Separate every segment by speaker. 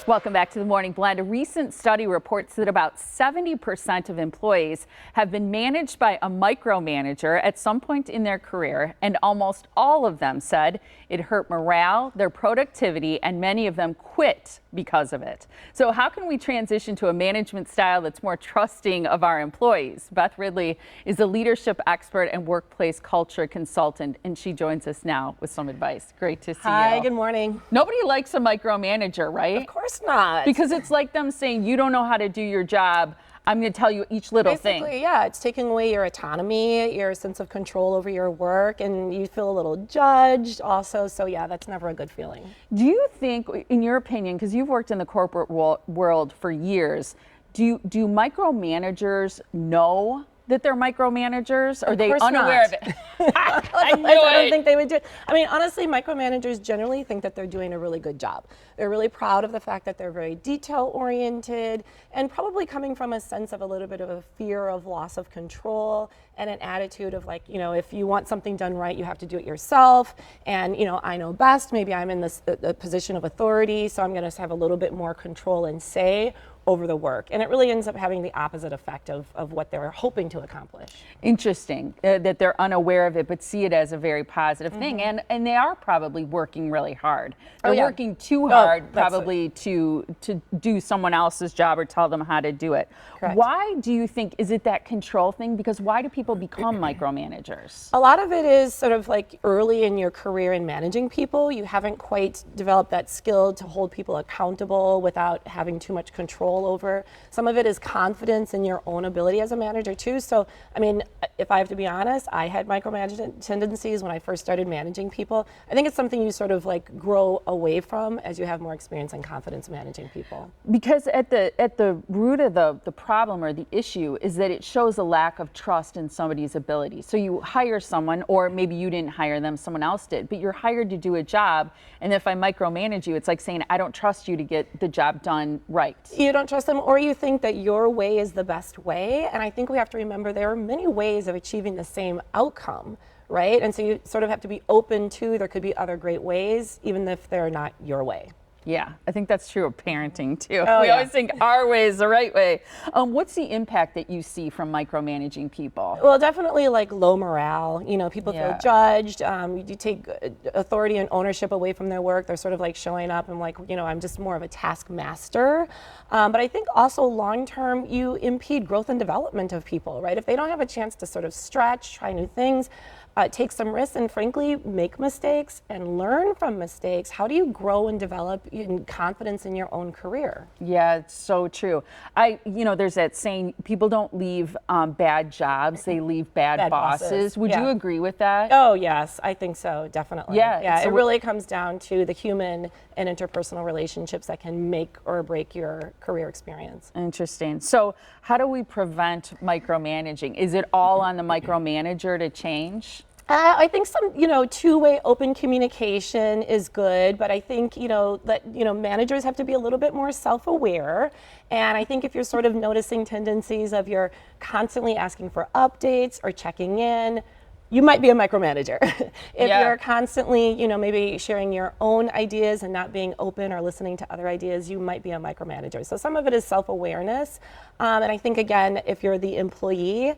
Speaker 1: Welcome back to the Morning Blend. A recent study reports that about 70% of employees have been managed by a micromanager at some point in their career, and almost all of them said it hurt morale, their productivity, and many of them quit because of it. So how can we transition to a management style that's more trusting of our employees? Beth Ridley is a leadership expert and workplace culture consultant, and she joins us now with some advice. Great to see you.
Speaker 2: Hi, good morning.
Speaker 1: Nobody likes a micromanager, right?
Speaker 2: Of course not.
Speaker 1: Because it's like them saying, you don't know how to do your job. I'm going to tell you each little thing.
Speaker 2: Basically, yeah, it's taking away your autonomy, your sense of control over your work, and you feel a little judged also. So yeah, that's never a good feeling.
Speaker 1: Do you think, in your opinion, because you've worked in the corporate world for years, do micromanagers know that they're micromanagers? Or are they unaware of it?
Speaker 2: I don't think they would do it. I mean, honestly, micromanagers generally think that they're doing a really good job. They're really proud of the fact that they're very detail-oriented and probably coming from a sense of a little bit of a fear of loss of control and an attitude of like, you know, if you want something done right, you have to do it yourself. And, you know, I know best. Maybe I'm in this position of authority, so I'm going to have a little bit more control and say over the work. And it really ends up having the opposite effect of what they're hoping to accomplish.
Speaker 1: Interesting that they're unaware of it, but see it as a very positive thing. And they are probably working really hard. They're working too hard probably to do someone else's job or tell them how to do it.
Speaker 2: Correct.
Speaker 1: Why do you think, is it that control thing? Because why do people become micromanagers?
Speaker 2: A lot of it is sort of like early in your career in managing people. You haven't quite developed that skill to hold people accountable without having too much control over. Some of it is confidence in your own ability as a manager too. So, I mean, if I have to be honest, I had micromanagement tendencies when I first started managing people. I think it's something you sort of like grow away from as you have more experience and confidence managing people.
Speaker 1: Because at the root of the problem or the issue is that it shows a lack of trust in somebody's ability. So you hire someone, or maybe you didn't hire them, someone else did, but you're hired to do a job, and if I micromanage you, it's like saying, I don't trust you to get the job done right.
Speaker 2: You don't trust them, or you think that your way is the best way. And I think we have to remember there are many ways of achieving the same outcome, right? And so you sort of have to be open to, there could be other great ways, even if they're not your way.
Speaker 1: Yeah, I think that's true of parenting too. We always think our way is the right way. What's the impact that you see from micromanaging people?
Speaker 2: Well, definitely like low morale. You know, people feel judged. You take authority and ownership away from their work. They're sort of like showing up and like, you know, I'm just more of a taskmaster. But I think also long term, you impede growth and development of people, right? If they don't have a chance to sort of stretch, try new things, take some risks, and frankly make mistakes and learn from mistakes, how do you grow and develop in confidence in your own career?
Speaker 1: Yeah, it's so true. You know, there's that saying, people don't leave bad jobs, they leave bad bosses. Would you agree with that?
Speaker 2: Oh yes, I think so, definitely.
Speaker 1: Yeah,
Speaker 2: it really comes down to the human and interpersonal relationships that can make or break your career experience.
Speaker 1: Interesting. So how do we prevent micromanaging? Is it all on the micromanager to change?
Speaker 2: I think some, you know, two-way open communication is good, but I think, you know, that, you know, managers have to be a little bit more self-aware. And I think if you're sort of noticing tendencies of you're constantly asking for updates or checking in, you might be a micromanager. If you're constantly, you know, maybe sharing your own ideas and not being open or listening to other ideas, you might be a micromanager. So some of it is self-awareness. And I think, again, if you're the employee,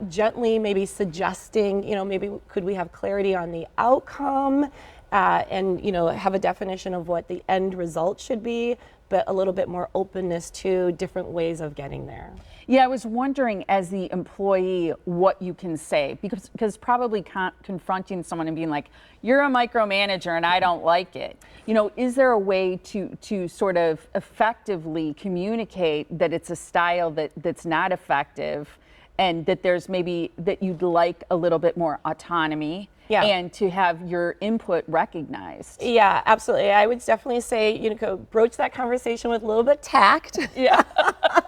Speaker 2: gently maybe suggesting, you know, maybe could we have clarity on the outcome and, you know, have a definition of what the end result should be, but a little bit more openness to different ways of getting there.
Speaker 1: Yeah, I was wondering as the employee what you can say, because probably confronting someone and being like, you're a micromanager and I don't like it. You know, is there a way to sort of effectively communicate that it's a style that's not effective, and that there's maybe that you'd like a little bit more autonomy? And to have your input recognized.
Speaker 2: Yeah, absolutely. I would definitely say, you know, broach that conversation with a little bit of tact.
Speaker 1: Yeah.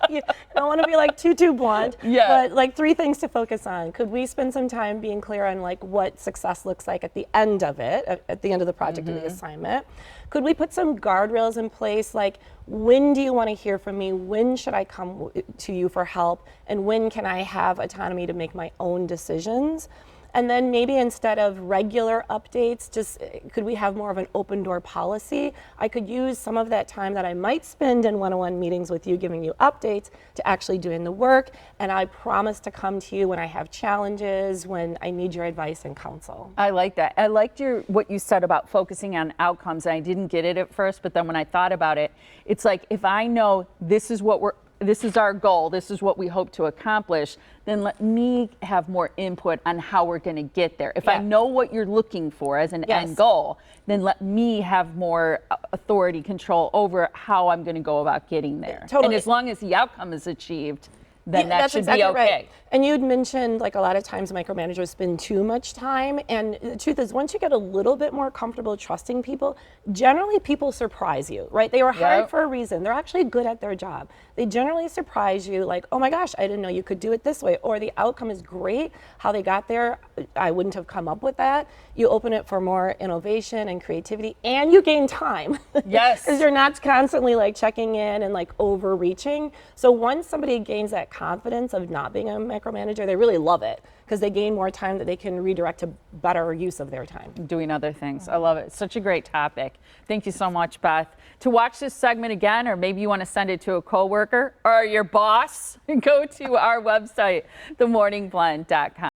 Speaker 2: You don't want to be like too blunt. But like 3 things to focus on. Could we spend some time being clear on like what success looks like at the end of it, at the end of the project or the assignment? Could we put some guardrails in place, like when do you want to hear from me? When should I come to you for help? And when can I have autonomy to make my own decisions? And then maybe instead of regular updates, just could we have more of an open door policy? I could use some of that time that I might spend in one-on-one meetings with you, giving you updates, to actually doing the work. And I promise to come to you when I have challenges, when I need your advice and counsel.
Speaker 1: I like that. I liked what you said about focusing on outcomes. I didn't get it at first, but then when I thought about it, it's like if I know this is our goal, this is what we hope to accomplish, then let me have more input on how we're going to get there. If I know what you're looking for as an end goal, then let me have more authority, control over how I'm going to go about getting there.
Speaker 2: Totally.
Speaker 1: And as long as the outcome is achieved, then that
Speaker 2: that's
Speaker 1: should
Speaker 2: exactly
Speaker 1: be okay.
Speaker 2: Right. And you'd mentioned like a lot of times micromanagers spend too much time, and the truth is once you get a little bit more comfortable trusting people, generally people surprise you, right? They were hired for a reason. They're actually good at their job. They generally surprise you like, oh my gosh, I didn't know you could do it this way, or the outcome is great, how they got there, I wouldn't have come up with that. You open it for more innovation and creativity, and you gain time.
Speaker 1: Yes.
Speaker 2: Because you're not constantly like checking in and like overreaching. So once somebody gains that confidence of not being a micromanager, they really love it because they gain more time that they can redirect to better use of their time.
Speaker 1: Doing other things. I love it. Such a great topic. Thank you so much, Beth. To watch this segment again, or maybe you want to send it to a coworker or your boss, go to our website, themorningblend.com.